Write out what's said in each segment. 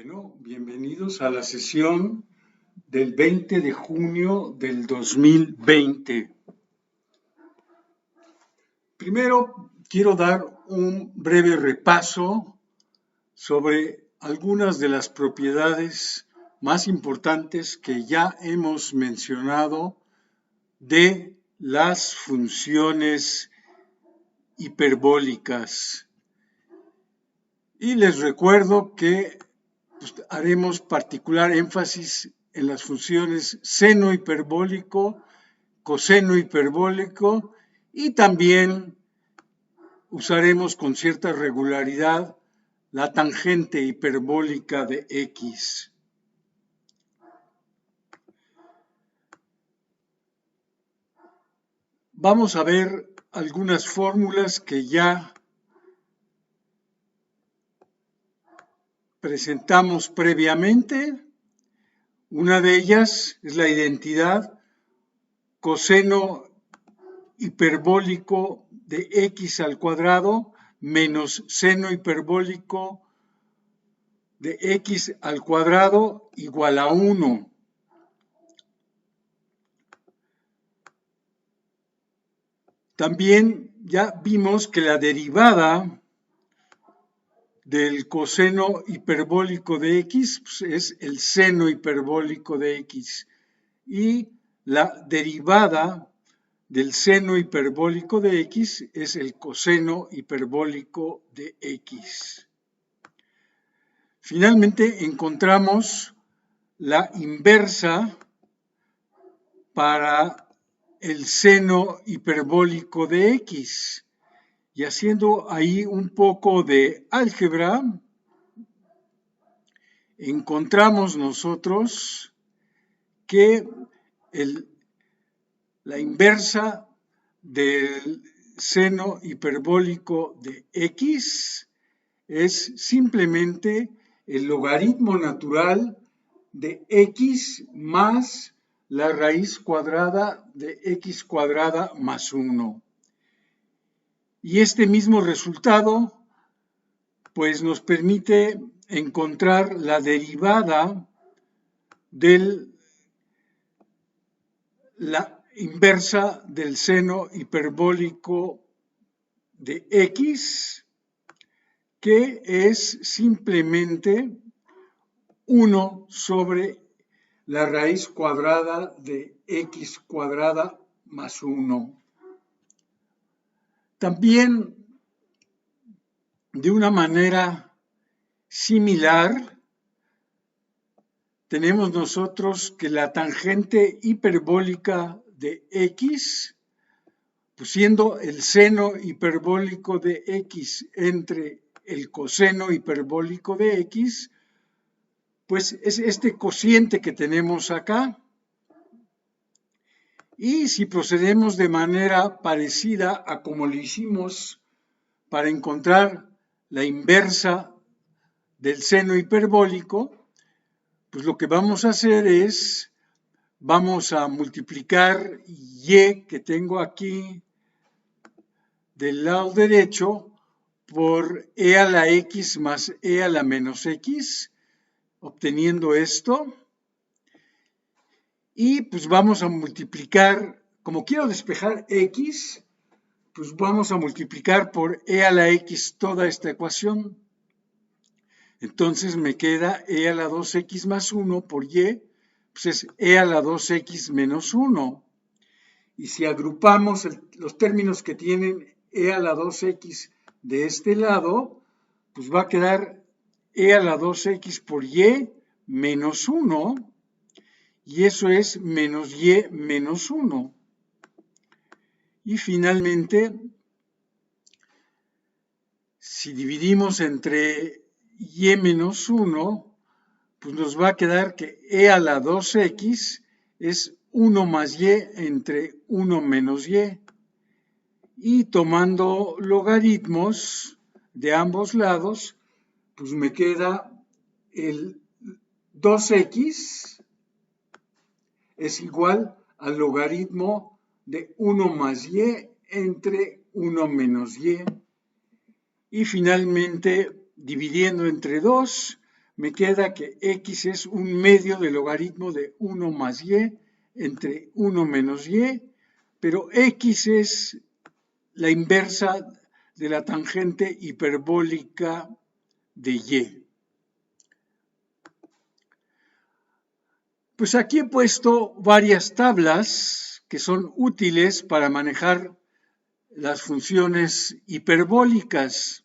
Bueno, bienvenidos a la sesión del 20 de junio del 2020. Primero, quiero dar un breve repaso sobre algunas de las propiedades más importantes que ya hemos mencionado de las funciones hiperbólicas. Y les recuerdo que haremos particular énfasis en las funciones seno hiperbólico, coseno hiperbólico y también usaremos con cierta regularidad la tangente hiperbólica de X. Vamos a ver algunas fórmulas que ya presentamos previamente. Una de ellas es la identidad coseno hiperbólico de x al cuadrado menos seno hiperbólico de x al cuadrado igual a 1. También ya vimos que la derivada del coseno hiperbólico de x pues, es el seno hiperbólico de x y la derivada del seno hiperbólico de x es el coseno hiperbólico de x. Finalmente encontramos la inversa para el seno hiperbólico de x. Y haciendo ahí un poco de álgebra, encontramos nosotros que la inversa del seno hiperbólico de x es simplemente el logaritmo natural de x más la raíz cuadrada de x cuadrada más 1. Y este mismo resultado pues nos permite encontrar la derivada de la inversa del seno hiperbólico de x, que es simplemente 1 sobre la raíz cuadrada de x cuadrada más 1. También, de una manera similar, tenemos nosotros que la tangente hiperbólica de x, pues siendo el seno hiperbólico de x entre el coseno hiperbólico de x, pues es este cociente que tenemos acá. Y si procedemos de manera parecida a como lo hicimos para encontrar la inversa del seno hiperbólico, pues lo que vamos a hacer es, vamos a multiplicar y que tengo aquí del lado derecho por e a la x más e a la menos x, obteniendo esto. Y pues vamos a multiplicar, como quiero despejar x, pues vamos a multiplicar por e a la x toda esta ecuación. Entonces me queda e a la 2x más 1 por y, pues es e a la 2x menos 1. Y si agrupamos los términos que tienen e a la 2x de este lado, pues va a quedar e a la 2x por y menos 1, y eso es menos y menos 1. Y finalmente, si dividimos entre y menos 1, pues nos va a quedar que e a la 2x es 1 más y entre 1 menos y. Y tomando logaritmos de ambos lados, pues me queda el 2x es igual al logaritmo de 1 más y entre 1 menos y. Y finalmente, dividiendo entre 2, me queda que x es un medio del logaritmo de 1 más y entre 1 menos y, pero x es la inversa de la tangente hiperbólica de y. Pues aquí he puesto varias tablas que son útiles para manejar las funciones hiperbólicas.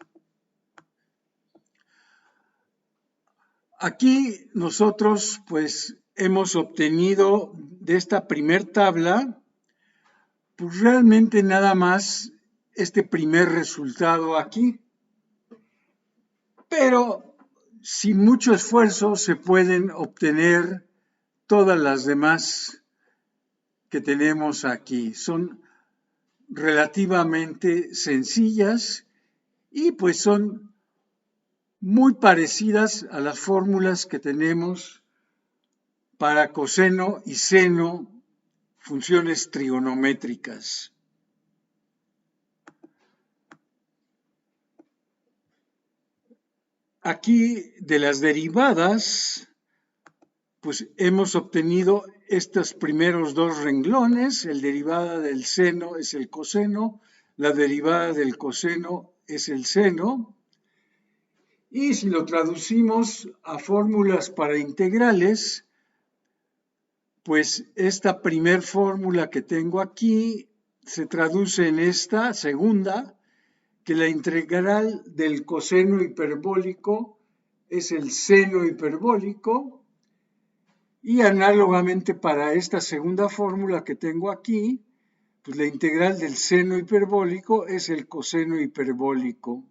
Aquí nosotros pues hemos obtenido de esta primer tabla pues realmente nada más este primer resultado aquí, pero sin mucho esfuerzo se pueden obtener todas las demás que tenemos aquí. Son relativamente sencillas y pues son muy parecidas a las fórmulas que tenemos para coseno y seno, funciones trigonométricas. Aquí de las derivadas, pues hemos obtenido estos primeros dos renglones. La derivada del seno es el coseno, la derivada del coseno es el seno. Y si lo traducimos a fórmulas para integrales, pues esta primer fórmula que tengo aquí se traduce en esta segunda, que la integral del coseno hiperbólico es el seno hiperbólico, y análogamente para esta segunda fórmula que tengo aquí, pues la integral del seno hiperbólico es el coseno hiperbólico.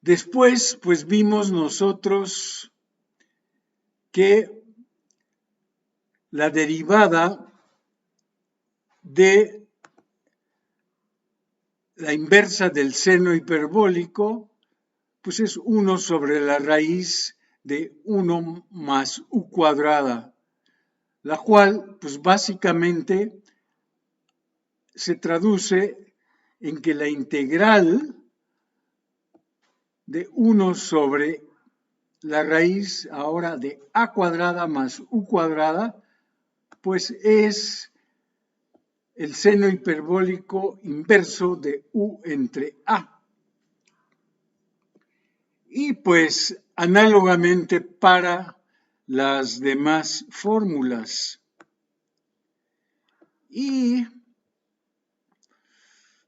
Después, pues vimos nosotros que la derivada de la inversa del seno hiperbólico, pues es 1 sobre la raíz de 1 más u cuadrada, la cual, pues básicamente se traduce en que la integral de 1 sobre la raíz ahora de a cuadrada más u cuadrada, pues es el seno hiperbólico inverso de u entre a. Y pues análogamente para las demás fórmulas. Y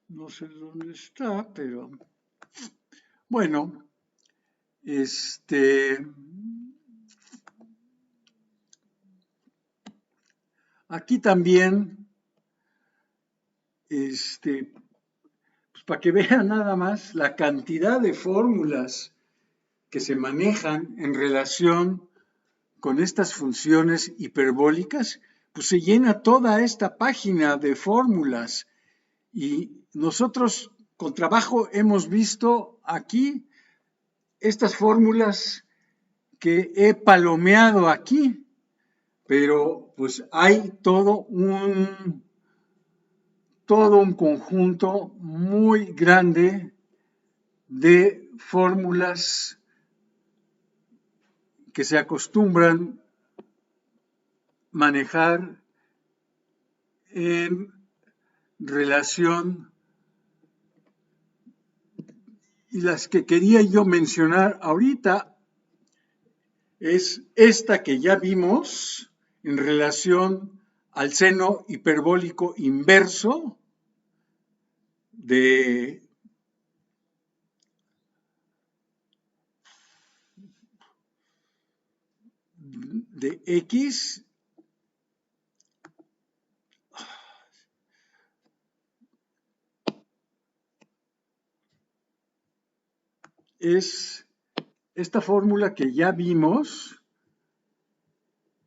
no sé dónde está, pero bueno, aquí también, pues para que vean nada más la cantidad de fórmulas que se manejan en relación con estas funciones hiperbólicas, pues se llena toda esta página de fórmulas. Y nosotros con trabajo hemos visto aquí estas fórmulas que he palomeado aquí, pero pues hay todo un conjunto muy grande de fórmulas que se acostumbran manejar en relación, y las que quería yo mencionar ahorita es esta que ya vimos en relación al seno hiperbólico inverso de x es esta fórmula que ya vimos,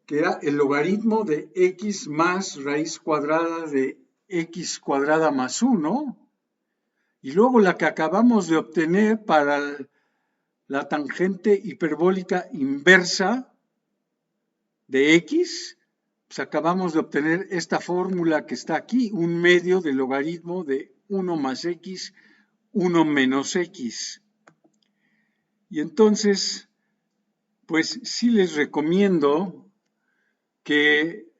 que era el logaritmo de x más raíz cuadrada de x cuadrada más 1, y luego la que acabamos de obtener para la tangente hiperbólica inversa de x, pues acabamos de obtener esta fórmula que está aquí, un medio del logaritmo de 1 más x, 1 menos x. Y entonces, pues sí les recomiendo que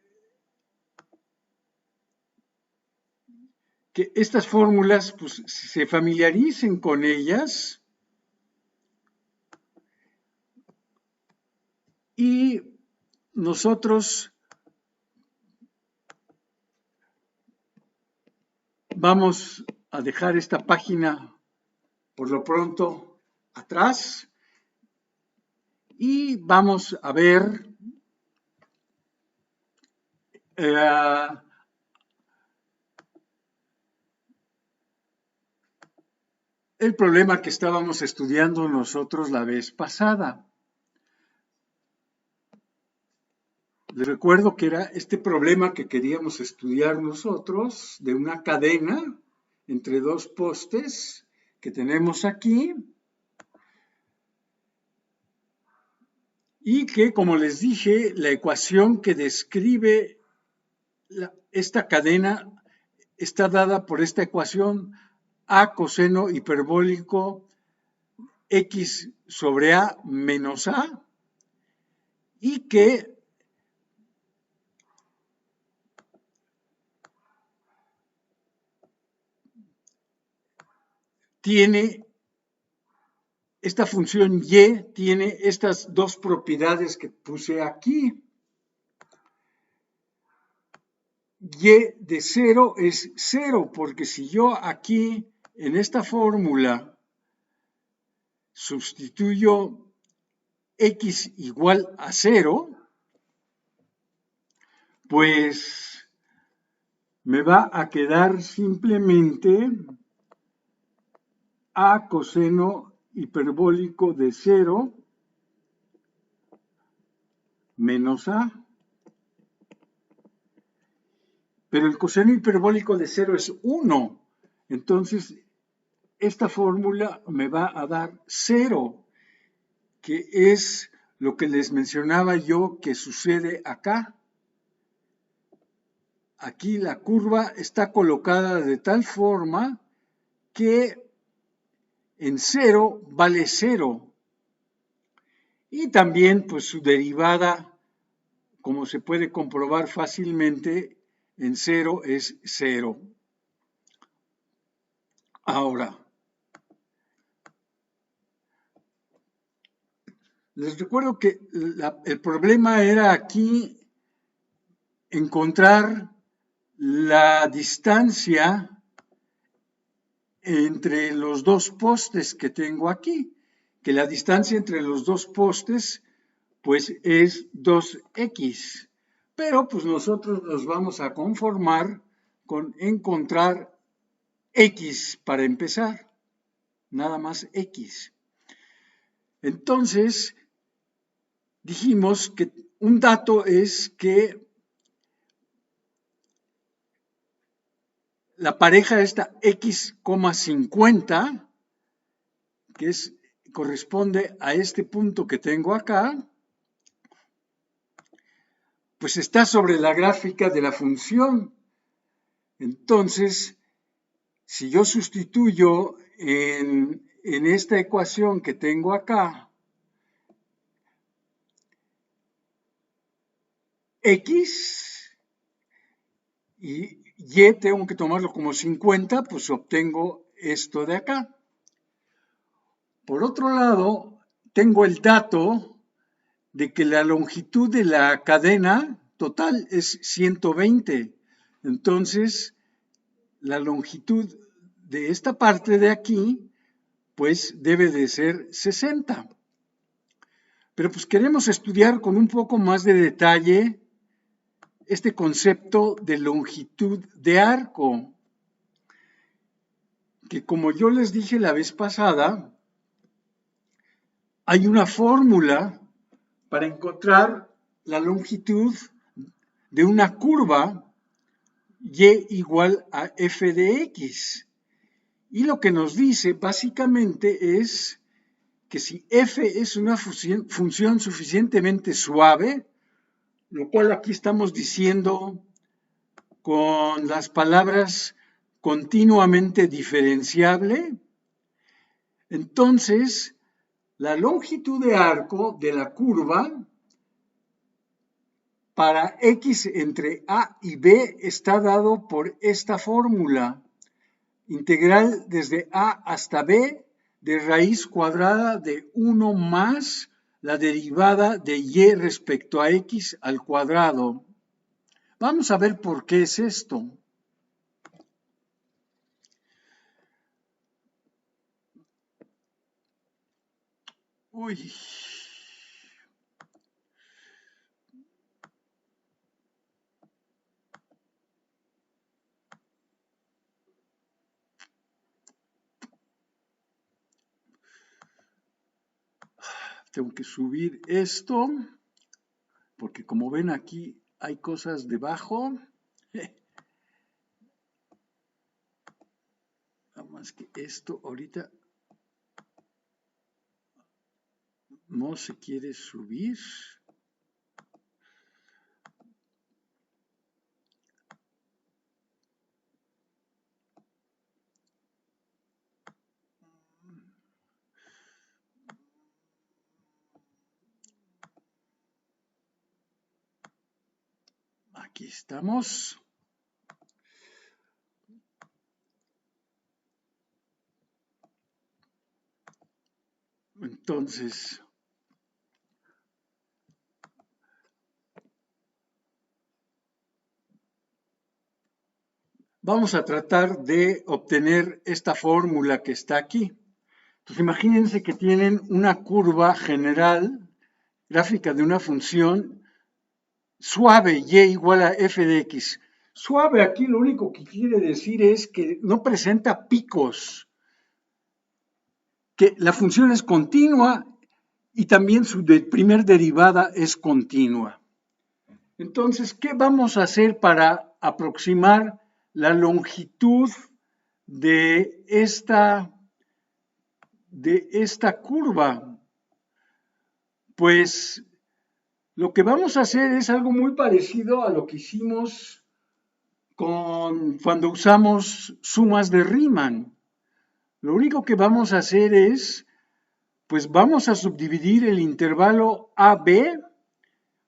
estas fórmulas pues, se familiaricen con ellas y nosotros vamos a dejar esta página por lo pronto atrás y vamos a ver el problema que estábamos estudiando nosotros la vez pasada. Les recuerdo que era este problema que queríamos estudiar nosotros de una cadena entre dos postes que tenemos aquí y que, como les dije, la ecuación que describe esta cadena está dada por esta ecuación a coseno hiperbólico x sobre a menos a y que tiene esta función y, tiene estas dos propiedades que puse aquí. Y de 0 es 0, porque si yo aquí en esta fórmula sustituyo x igual a 0, pues me va a quedar simplemente a coseno hiperbólico de 0 menos a. Pero el coseno hiperbólico de 0 es 1. Entonces, esta fórmula me va a dar 0, que es lo que les mencionaba yo que sucede acá. Aquí la curva está colocada de tal forma que en 0 vale 0. Y también, pues su derivada, como se puede comprobar fácilmente, en 0 es 0. Ahora, les recuerdo que el problema era aquí encontrar la distancia entre los dos postes que tengo aquí, que la distancia entre los dos postes pues es 2x, pero pues nosotros nos vamos a conformar con encontrar x para empezar, nada más x. Entonces, dijimos que un dato es que la pareja esta x,50, que corresponde a este punto que tengo acá, pues está sobre la gráfica de la función. Entonces, si yo sustituyo en esta ecuación que tengo acá, x y y tengo que tomarlo como 50, pues obtengo esto de acá. Por otro lado, tengo el dato de que la longitud de la cadena total es 120. Entonces, la longitud de esta parte de aquí, pues debe de ser 60. Pero pues queremos estudiar con un poco más de detalle este concepto de longitud de arco, que como yo les dije la vez pasada, hay una fórmula para encontrar la longitud de una curva y igual a f de x. Y lo que nos dice básicamente es que si f es una función suficientemente suave, lo cual aquí estamos diciendo con las palabras continuamente diferenciable. Entonces, la longitud de arco de la curva para x entre a y b está dado por esta fórmula. Integral desde a hasta b de raíz cuadrada de 1 más la derivada de y respecto a x al cuadrado. Vamos a ver por qué es esto. Uy. Tengo que subir esto, porque como ven aquí hay cosas debajo. Nada más que esto ahorita no se quiere subir. Aquí estamos. Entonces, vamos a tratar de obtener esta fórmula que está aquí. Entonces, imagínense que tienen una curva general, gráfica de una función suave, y igual a f de x. Suave aquí lo único que quiere decir es que no presenta picos, que la función es continua y también su primer derivada es continua. Entonces, ¿qué vamos a hacer para aproximar la longitud de esta curva? Pues lo que vamos a hacer es algo muy parecido a lo que hicimos cuando usamos sumas de Riemann. Lo único que vamos a hacer es, pues vamos a subdividir el intervalo AB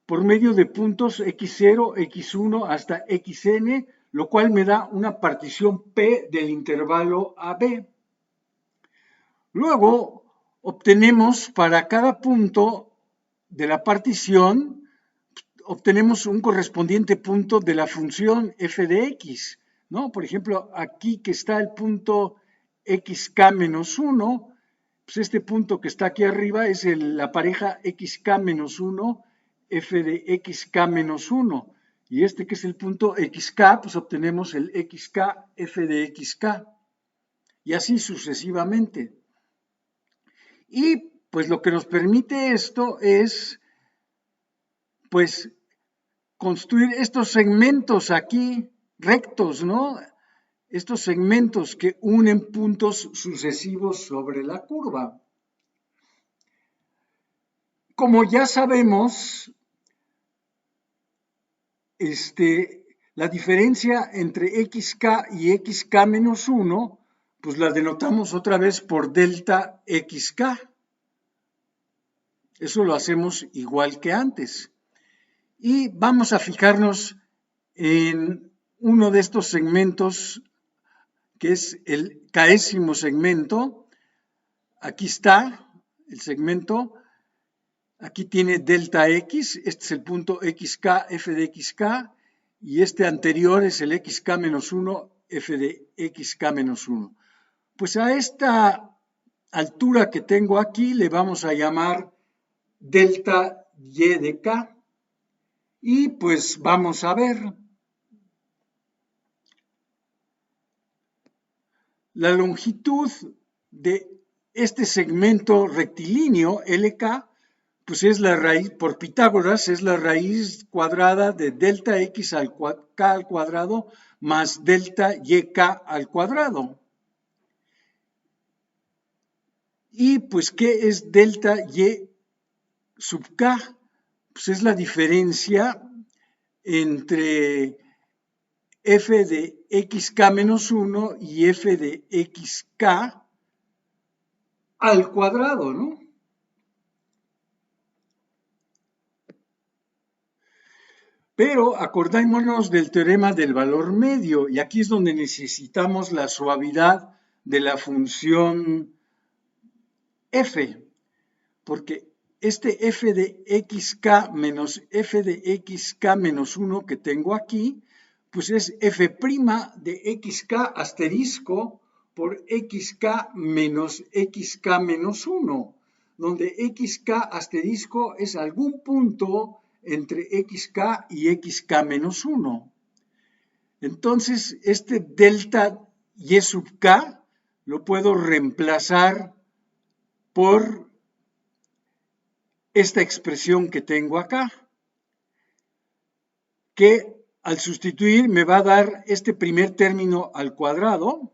por medio de puntos x0, x1 hasta xn, lo cual me da una partición P del intervalo AB. Luego obtenemos para cada punto de la partición, obtenemos un correspondiente punto de la función f de x, ¿no? Por ejemplo, aquí que está el punto xk menos 1, pues este punto que está aquí arriba es la pareja xk menos 1, f de xk menos 1. Y este que es el punto xk, pues obtenemos el xk, f de xk. Y así sucesivamente. Y pues lo que nos permite esto es, pues, construir estos segmentos aquí rectos, ¿no? Estos segmentos que unen puntos sucesivos sobre la curva. Como ya sabemos, la diferencia entre xk y xk menos 1, pues la denotamos otra vez por delta xk. Eso lo hacemos igual que antes. Y vamos a fijarnos en uno de estos segmentos, que es el késimo segmento. Aquí está el segmento. Aquí tiene delta x, este es el punto xk, f de xk, y este anterior es el xk menos 1, f de xk menos 1. Pues a esta altura que tengo aquí le vamos a llamar delta y de k. Y pues vamos a ver. La longitud de este segmento rectilíneo, LK, pues es la raíz, por Pitágoras, es la raíz cuadrada de delta x k al cuadrado más delta yk al cuadrado. Y pues, ¿qué es delta y sub k? Pues es la diferencia entre f de xk menos 1 y f de xk al cuadrado, ¿no? Pero acordémonos del teorema del valor medio, y aquí es donde necesitamos la suavidad de la función f, porque este f de xk menos f de xk menos 1 que tengo aquí, pues es f' de xk asterisco por xk menos xk menos 1, donde xk asterisco es algún punto entre xk y xk menos 1. Entonces, este delta y sub k lo puedo reemplazar por esta expresión que tengo acá, que al sustituir me va a dar este primer término al cuadrado,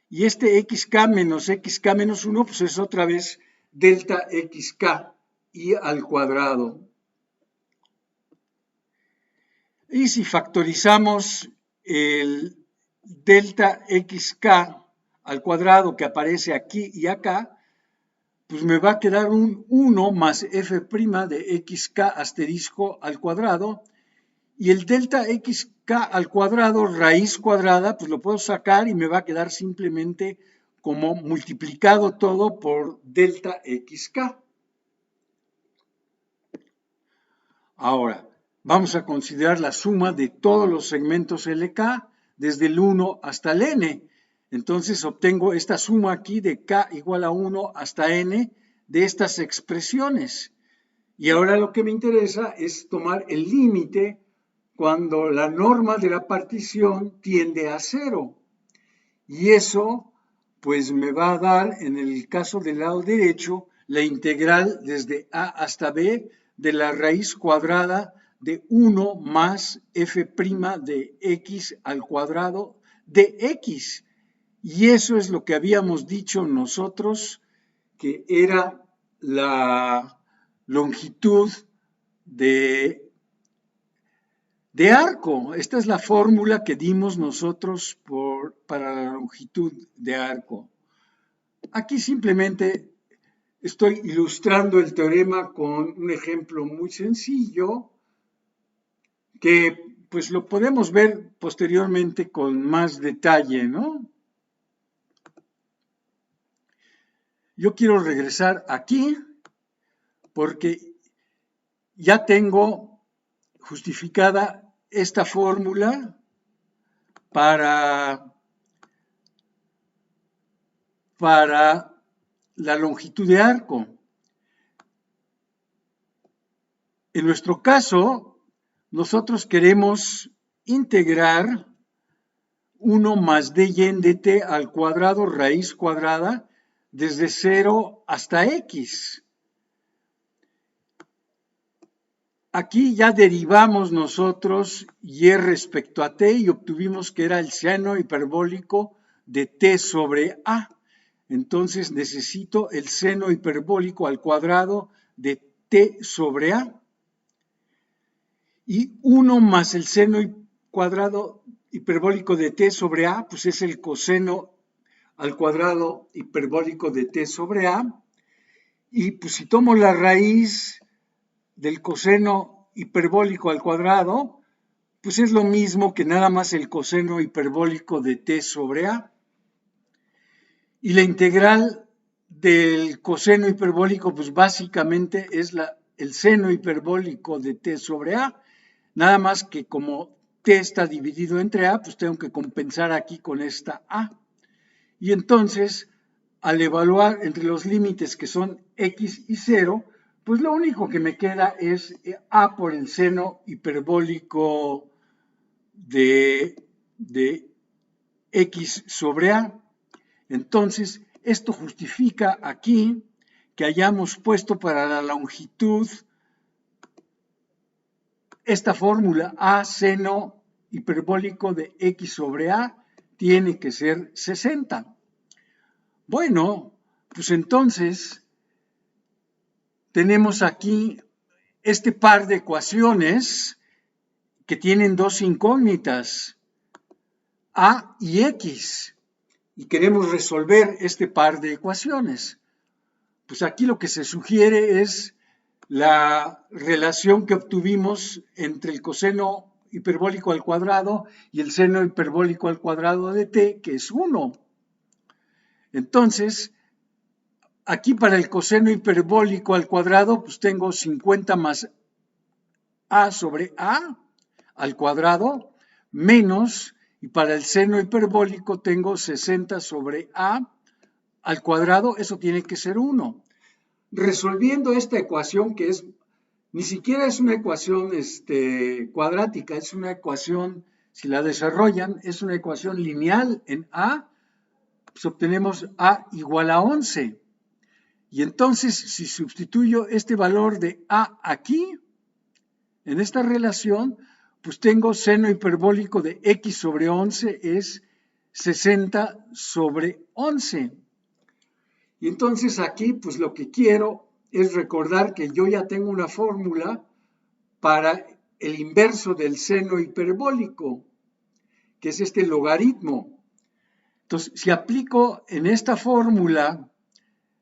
y este xk menos 1, pues es otra vez delta xk y al cuadrado. Y si factorizamos el delta xk al cuadrado que aparece aquí y acá, pues me va a quedar un 1 más f' de xk asterisco al cuadrado, y el delta xk al cuadrado raíz cuadrada, pues lo puedo sacar y me va a quedar simplemente como multiplicado todo por delta xk. Ahora, vamos a considerar la suma de todos los segmentos LK desde el 1 hasta el n. Entonces obtengo esta suma aquí de k igual a 1 hasta n de estas expresiones. Y ahora lo que me interesa es tomar el límite cuando la norma de la partición tiende a 0. Y eso pues me va a dar, en el caso del lado derecho, la integral desde a hasta b de la raíz cuadrada de 1 más f' de x al cuadrado de x. Y eso es lo que habíamos dicho nosotros, que era la longitud de arco. Esta es la fórmula que dimos nosotros para la longitud de arco. Aquí simplemente estoy ilustrando el teorema con un ejemplo muy sencillo que pues lo podemos ver posteriormente con más detalle, ¿no? Yo quiero regresar aquí porque ya tengo justificada esta fórmula para la longitud de arco. En nuestro caso, nosotros queremos integrar 1 más d y en dt al cuadrado raíz cuadrada desde 0 hasta x. Aquí ya derivamos nosotros y respecto a t y obtuvimos que era el seno hiperbólico de t sobre a. Entonces necesito el seno hiperbólico al cuadrado de t sobre a. Y 1 más el seno cuadrado hiperbólico de t sobre a, pues es el coseno al cuadrado hiperbólico de t sobre a. Y pues si tomo la raíz del coseno hiperbólico al cuadrado, pues es lo mismo que nada más el coseno hiperbólico de t sobre a. Y la integral del coseno hiperbólico, pues básicamente es el seno hiperbólico de t sobre a, nada más que como t está dividido entre a, pues tengo que compensar aquí con esta a. Y entonces, al evaluar entre los límites que son x y 0, pues lo único que me queda es a por el seno hiperbólico de x sobre a. Entonces, esto justifica aquí que hayamos puesto para la longitud esta fórmula a seno hiperbólico de x sobre a tiene que ser 60. Bueno, pues entonces tenemos aquí este par de ecuaciones que tienen dos incógnitas, A y X, y queremos resolver este par de ecuaciones. Pues aquí lo que se sugiere es la relación que obtuvimos entre el coseno hiperbólico al cuadrado y el seno hiperbólico al cuadrado de t, que es 1. Entonces, aquí para el coseno hiperbólico al cuadrado, pues tengo 50 más a sobre a al cuadrado, menos, y para el seno hiperbólico tengo 60 sobre a al cuadrado, eso tiene que ser 1. Resolviendo esta ecuación, que es, ni siquiera es una ecuación cuadrática, es una ecuación, si la desarrollan, es una ecuación lineal en a, pues obtenemos a igual a 11. Y entonces, si sustituyo este valor de a aquí, en esta relación, pues tengo seno hiperbólico de x sobre 11 es 60 sobre 11. Y entonces aquí, pues lo que quiero es recordar que yo ya tengo una fórmula para el inverso del seno hiperbólico, que es este logaritmo. Entonces, si aplico en esta fórmula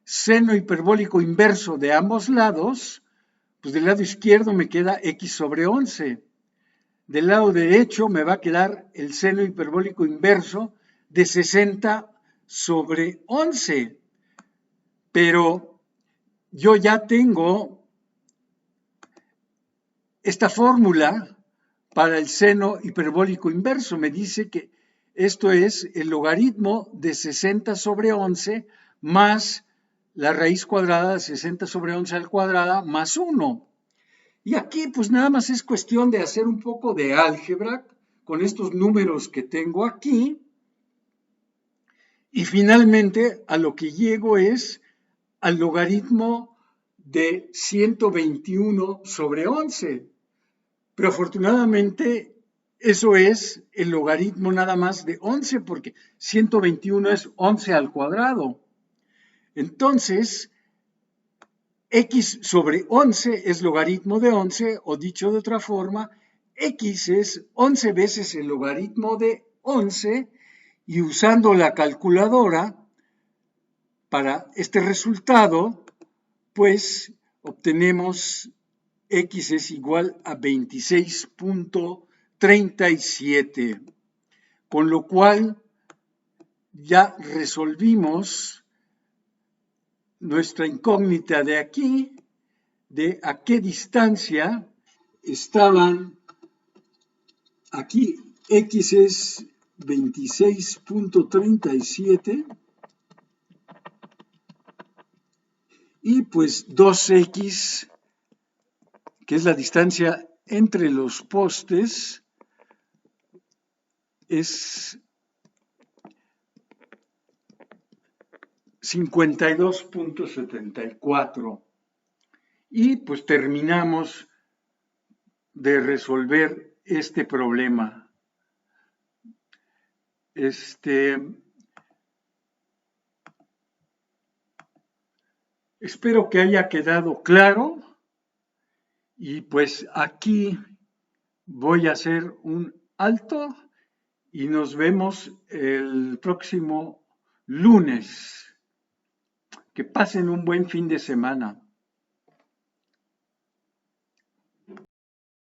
seno hiperbólico inverso de ambos lados, pues del lado izquierdo me queda x sobre 11. Del lado derecho me va a quedar el seno hiperbólico inverso de 60 sobre 11. Pero yo ya tengo esta fórmula para el seno hiperbólico inverso. Me dice que esto es el logaritmo de 60 sobre 11 más la raíz cuadrada de 60 sobre 11 al cuadrado más 1. Y aquí pues nada más es cuestión de hacer un poco de álgebra con estos números que tengo aquí. Y finalmente a lo que llego es al logaritmo de 121 sobre 11. Pero afortunadamente eso es el logaritmo nada más de 11, porque 121 es 11 al cuadrado. Entonces, x sobre 11 es logaritmo de 11, o dicho de otra forma, x es 11 veces el logaritmo de 11, y usando la calculadora para este resultado, pues obtenemos x es igual a 26.37, con lo cual ya resolvimos nuestra incógnita de aquí, de a qué distancia estaban aquí. X es 26.37 y pues 2x, que es la distancia entre los postes, es 52.74. Y pues terminamos de resolver este problema. Espero que haya quedado claro, y pues aquí voy a hacer un alto y nos vemos el próximo lunes. Que pasen un buen fin de semana.